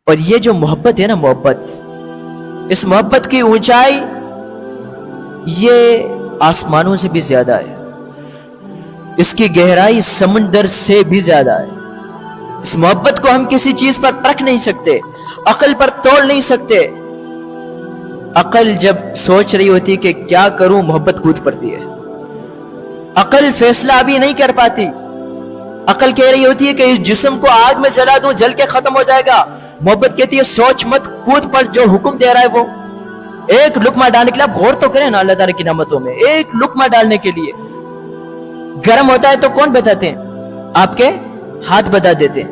اور یہ جو محبت ہے نا، محبت، اس محبت کی اونچائی یہ آسمانوں سے بھی زیادہ ہے، اس کی گہرائی سمندر سے بھی زیادہ ہے۔ اس محبت کو ہم کسی چیز پر پرکھ نہیں سکتے، عقل پر توڑ نہیں سکتے۔ عقل جب سوچ رہی ہوتی کہ کیا کروں، محبت کود پڑتی ہے۔ عقل فیصلہ ابھی نہیں کر پاتی، عقل کہہ رہی ہوتی ہے کہ اس جسم کو آگ میں جلا دوں، جل کے ختم ہو جائے گا۔ محبت کہتی ہے سوچ مت، کود پر، جو حکم دے رہا ہے وہ۔ ایک لقمہ ڈالنے کے لیے آپ غور تو کریں نا اللہ تعالیٰ کی نعمتوں میں، ایک لقمہ ڈالنے کے لیے گرم ہوتا ہے تو کون بتاتے ہیں؟ آپ کے ہاتھ بتا دیتے ہیں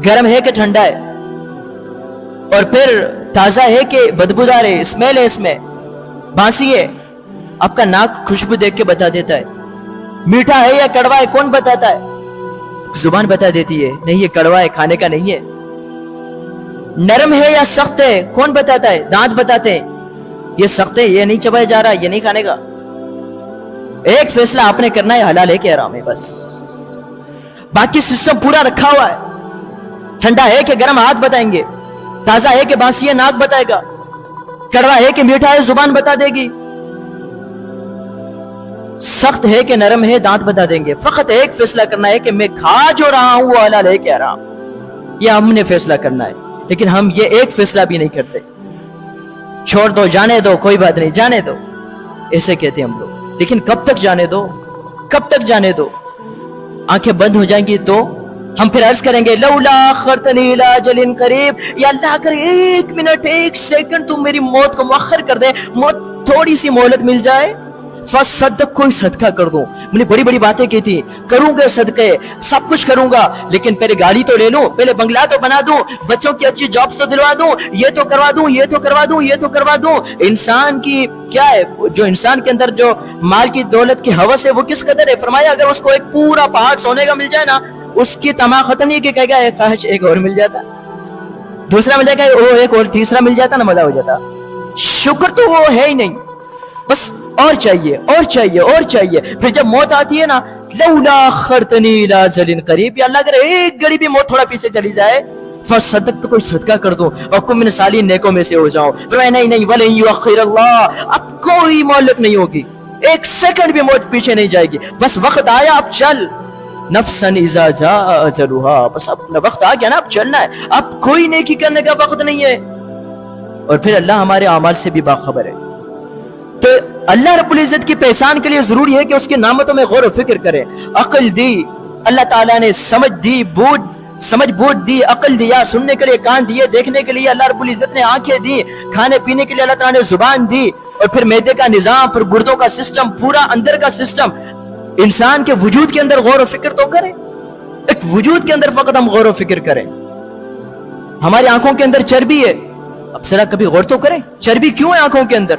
گرم ہے کہ ٹھنڈا ہے، اور پھر تازہ ہے کہ بدبودار ہے، اسمیل ہے، اس میں بانسی ہے، آپ کا ناک خوشبو دیکھ کے بتا دیتا ہے۔ میٹھا ہے یا کڑوا ہے کون بتاتا ہے؟ زبان بتا دیتی ہے نہیں یہ کڑوا ہے، کھانے کا نہیں ہے۔ نرم ہے یا سخت ہے کون بتاتا ہے؟ دانت بتاتے ہیں یہ سخت ہے، یہ نہیں چبایا جا رہا، یہ نہیں کھانے کا۔ ایک فیصلہ آپ نے کرنا ہے حلال ہے کہ حرام ہے، بس باقی سسٹم پورا رکھا ہوا ہے۔ ٹھنڈا ہے کہ گرم ہاتھ بتائیں گے، تازہ ہے کہ باسی ہے ناک بتائے گا، کڑوا ہے کہ میٹھا ہے زبان بتا دے گی، سخت ہے کہ نرم ہے دانت بتا دیں گے۔ فقط ایک فیصلہ کرنا ہے کہ میں کھا جو رہا ہوں وہ حلال ہے کہ حرام، یہ ہم نے فیصلہ کرنا ہے۔ لیکن ہم یہ ایک فیصلہ بھی نہیں کرتے، چھوڑ دو، جانے دو، کوئی بات نہیں، جانے دو، ایسے کہتے ہیں ہم لوگ۔ لیکن کب تک جانے دو؟ کب تک جانے دو؟ آنکھیں بند ہو جائیں گی تو ہم پھر عرض کریں گے لولا اخرتنی الی اجل قریب، یا اللہ اگر ایک منٹ، ایک سیکنڈ تم میری موت کو مؤخر کر دے، موت تھوڑی سی مہلت مل جائے، فصدق، کوئی صدقہ کر دوں۔ میں نے بڑی بڑی باتیں کی تھی، کروں گے صدقے، سب کچھ کروں گا، لیکن پہلے گاڑی تو لے لوں، پہلے بنگلہ تو بنا دوں، بچوں کی اچھی جابس تو دلوا دوں، یہ تو کروا دوں، یہ تو کروا دوں، یہ تو کروا دوں۔ انسان کی کیا ہے، جو انسان کے اندر جو مال کی دولت کی ہوس ہے وہ کس قدر ہے؟ فرمایا اگر اس کو ایک پورا پہاڑ سونے کا مل جائے نا، اس کی تما ختم نہیں کہ کہے گا کاش ایک اور مل جاتا، دوسرا مل جائے گا، ایک اور تیسرا مل جاتا نا، مزہ ہو جاتا۔ شکر تو وہ ہے ہی نہیں، بس اور چاہیے، اور چاہیے، اور چاہیے۔ پھر جب موت آتی ہے نا، لولا اخرتنی الی اجل قریب، یا اللہ اگر ایک گھڑی بھی موت تھوڑا پیچھے چلی جائے، فصدق، تو کوئی صدقہ کر دوں اور کم من صالحین، نیکوں میں سے ہو جاؤں۔ پھر نہیں ولن یؤخر اللہ، اب کوئی مہلت نہیں ہوگی، ایک سیکنڈ بھی موت پیچھے نہیں جائے گی، بس وقت آیا اب چل، نفسا اذا جاء اجلها، بس اب وقت آ گیا نا، اب چلنا ہے، اب کوئی نیکی کرنے کا وقت نہیں ہے۔ اور پھر اللہ ہمارے اعمال سے بھی باخبر ہے۔ تو اللہ رب العزت کی پہچان کے لیے ضروری ہے کہ اس کی نعمتوں میں غور و فکر کریں۔ عقل دی اللہ تعالیٰ نے، سمجھ دی، سمجھ بوجھ دی، عقل دیا، سننے کے لیے کان دیے، دیکھنے کے لیے اللہ رب العزت نے آنکھیں دی، کھانے پینے کے لیے اللہ تعالیٰ نے زبان دی، اور پھر معدے کا نظام، پھر گردوں کا سسٹم، پورا اندر کا سسٹم۔ انسان کے وجود کے اندر غور و فکر تو کریں، ایک وجود کے اندر فقط ہم غور و فکر کریں۔ ہماری آنکھوں کے اندر چربی ہے، اب ذرا کبھی غور تو کریں چربی کیوں ہے آنکھوں کے اندر؟